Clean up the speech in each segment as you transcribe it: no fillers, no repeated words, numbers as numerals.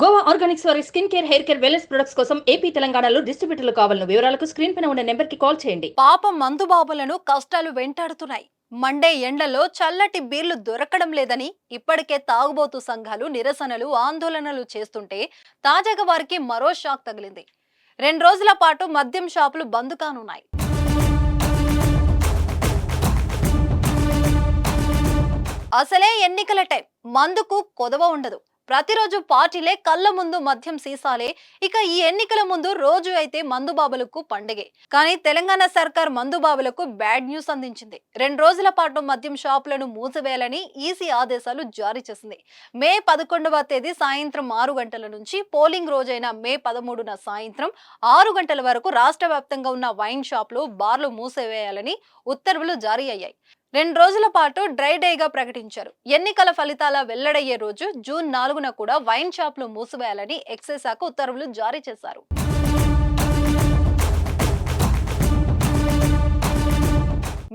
Goa Organics వారి skin care, hair care, wellness products కోసం AP, తెలంగాణలో డిస్ట్రిబ్యూటర్లు కావాలను వివరాలకు స్క్రీన్ పైన ఉన్న నెంబర్కి కాల్ చేయండి. పాపం మందుబాబులను కష్టాలు వెంటాడుతున్నాయి. మండే ఎండలో చల్లటి బీర్లు దొరకడం లేదని ఇప్పటికే తాగుబోతు సంఘాలు నిరసనలు, ఆందోళనలు చేస్తుంటే తాజాగా వారికి మరో షాక్ తగిలింది. 2 రోజుల పాటు మద్యం షాపులు బంద్ కానున్నాయి. అసలే ఎన్నికల టైం, మందుకు కొదవ ఉండదు. ప్రతిరోజు పార్టీలే, కళ్ళ ముందు మద్యం సీసాలే. ఇక ఈ ఎన్నికల ముందు రోజు అయితే మందుబాబులకు పండగే. కానీ తెలంగాణ సర్కార్ మందుబాబులకు బ్యాడ్ న్యూస్ అందించింది. 2 రోజుల పాటు మద్యం షాపులను మూసివేయాలని ఈసీ ఆదేశాలు జారీ చేసింది. మే 11వ తేదీ సాయంత్రం 6 గంటల నుంచి పోలింగ్ రోజైన మే 13న సాయంత్రం 6 గంటల వరకు రాష్ట్ర వ్యాప్తంగా ఉన్న వైన్ షాపులు, బార్లు మూసివేయాలని ఉత్తర్వులు జారీ అయ్యాయి. 2 రోజుల పాటు డ్రై డేగా ప్రకటించారు. ఎన్నికల ఫలితాల వెల్లడయ్యే రోజు జూన్ 4న కూడా వైన్ షాపులు మూసివేయాలని ఎక్సైజ్ శాఖ ఉత్తర్వులు జారీ చేశారు.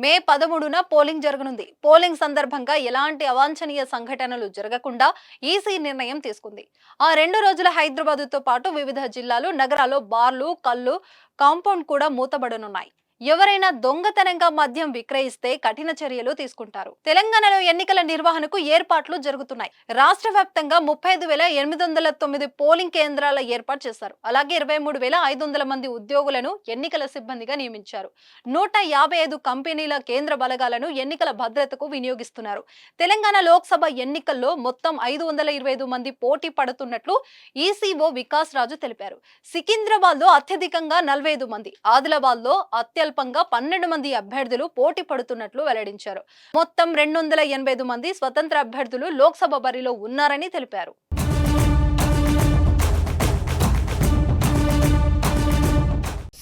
మే 13న పోలింగ్ జరగనుంది. పోలింగ్ సందర్భంగా ఎలాంటి అవాంఛనీయ సంఘటనలు జరగకుండా ఈసీ నిర్ణయం తీసుకుంది. ఆ 2 రోజుల హైదరాబాద్తో పాటు వివిధ జిల్లాలు, నగరాల్లో బార్లు, కళ్ళు కాంపౌండ్ కూడా మూతబడనున్నాయి. ఎవరైనా దొంగతనంగా మద్యం విక్రయిస్తే కఠిన చర్యలు తీసుకుంటారు. తెలంగాణలో ఎన్నికల నిర్వహణకు ఏర్పాట్లు జరుగుతున్నాయి. రాష్ట్ర వ్యాప్తంగా 35,809 పోలింగ్ కేంద్రాల ఏర్పాటు చేశారు. అలాగే 23,500 మంది ఉద్యోగులను ఎన్నికల సిబ్బందిగా నియమించారు. 155 కంపెనీల కేంద్ర బలగాలను ఎన్నికల భద్రతకు వినియోగిస్తున్నారు. తెలంగాణ లోక్సభ ఎన్నికల్లో మొత్తం 525 మంది పోటీ పడుతున్నట్లు ఈసీఓ వికాస్ రాజు తెలిపారు. సికింద్రాబాద్ లో అత్యధికంగా 45 మంది, ఆదిలాబాద్ లో అత్యల్పంగా 12 మంది అభ్యర్థులు పోటీ పడుతున్నట్లు వెల్లడించారు. మొత్తం 285 మంది స్వతంత్ర అభ్యర్థులు లోక్సభ బరిలో ఉన్నారని తెలిపారు.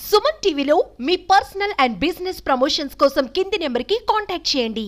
సుమన్ టీవీలో మీ పర్సనల్ అండ్ బిజినెస్ ప్రమోషన్స్ కోసం కింది నెంబర్కి కాంటాక్ట్ చేయండి.